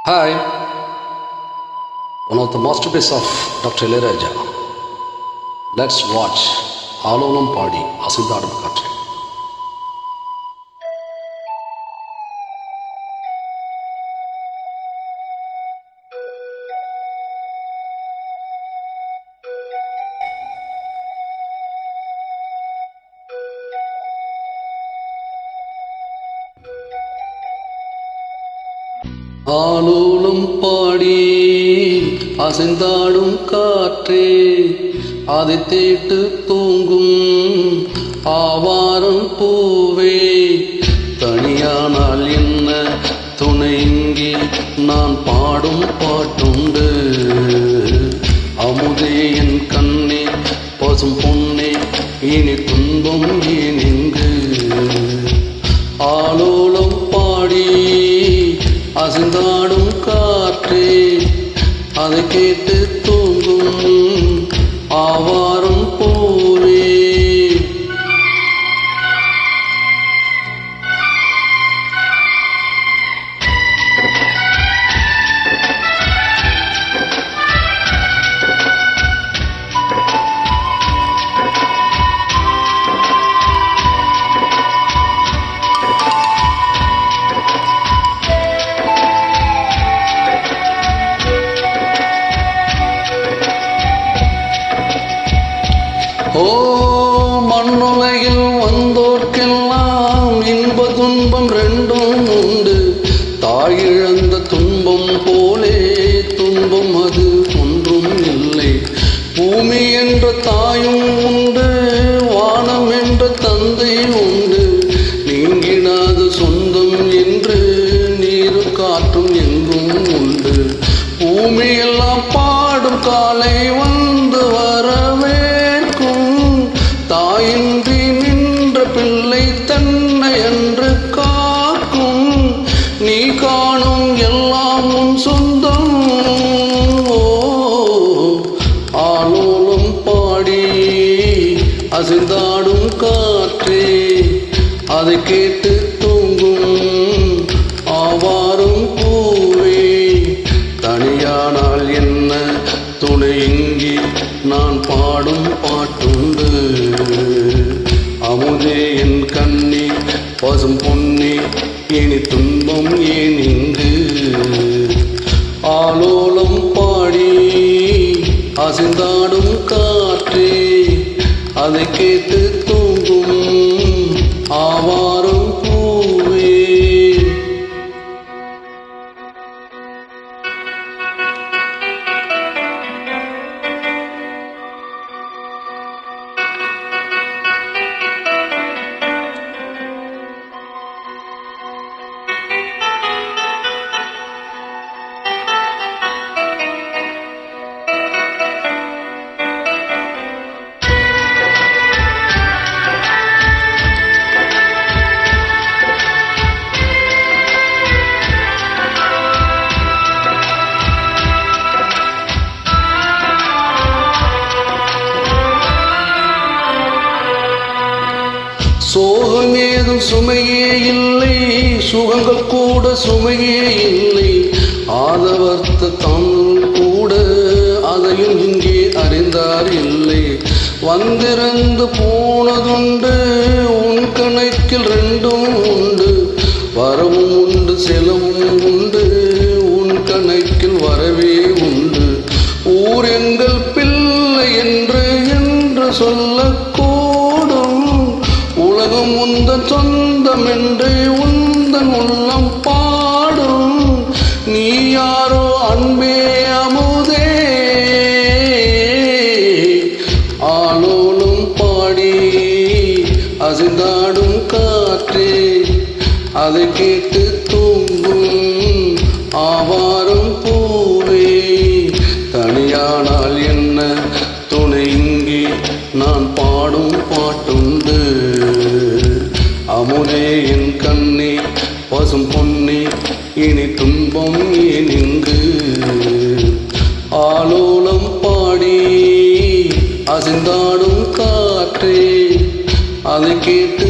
Hi, one of the masterpieces of Dr. Ilayaraja. Let's watch Alolam Padi Asidadam Katri. ஆலோலம் பாடி அசைந்தாடும் காற்றே, அதை தேட்டு தூங்கும் ஆவாரம் பூவே, தனியானால் என்ன துணை இங்கே நான் பாடும் பாட்டுண்டு. அமுதே என் கண்ணே பசும் பொன்னே, இனி துன்பம் ஏன் இங்கு. ஆலோலம் பாடி அசைந்தாடும் காற்றே, அதை கேட்டு தூங்கும் ஆவாரம் பூவே. ஓ மண்ணுலகில் வந்தோர்க்கெல்லாம் இன்ப துன்பம் ரெண்டும் உண்டு. தாய் இழந்த துன்பம் போலே துன்பம் அது ஒன்றும் இல்லை. பூமி என்ற தாயும் உண்டு, வானம் என்ற தந்தை உண்டு. நீங்கிடாத சொந்தம் என்று நீரும் காற்றும் எங்கும் உண்டு. பூமி எல்லாம் பாடும் காலை வந்து வரவே, தாயின்றி நின்ற பிள்ளை தன்னை என்று காக்கும். நீ காணும் எல்லாம் உன் சொந்தம். ஆலோலம் பாடி அசைந்தாடும் காற்றே, அதை கேட்டு தூங்கும் ஆவாரம் பூவே, தனியானால் என்ன துணை இங்கே நான் பாடும் பாட்டுண்டு. அமுதே என் கண்ணே பசும் பொன்னே, இனி துன்பம் ஏன் இங்கு. ஆலோலம் பாடி அசைந்தாடும் காற்றே, அதை கேட்டு தூங்கும் ஆவாரம் பூவே. சோகம் ஏதும் சுமையே இல்லை, சுகங்கள் கூட சுமையே இல்லை. ஆதவர்த்த தாங்கள் கூட அதையும் இங்கே அறிந்தார் இல்லை. வந்திருந்து போனதுண்டு, உன் கணக்கில் ரெண்டும் உண்டு. வரவும் உண்டு செலவும் உண்டு, உன் கணக்கில் வரவே உண்டு. ஊர் எங்கள் பிள்ளை என்று சொல்லக்கூடும். உலகம் உந்தன் சொந்தம் என்று உந்தன் உள்ளம் பாடும். நீ யாரோ அன்பே அமுதே. ஆலோலம் பாடி அசைந்தாடும் காற்றே, அதை கேட்டு தூங்கும் ஆவாரம் பூவே, தனியானால் என்ன துணை இங்கே நான் பாடும் பாட்டுண்டு. அமுதே என் கண்ணே பசும் பொன்னே, இனி துன்பம் ஏன் இங்கு. ஆலோலம் பாடி அசைந்தாடும் காற்றே, அதை கேட்டு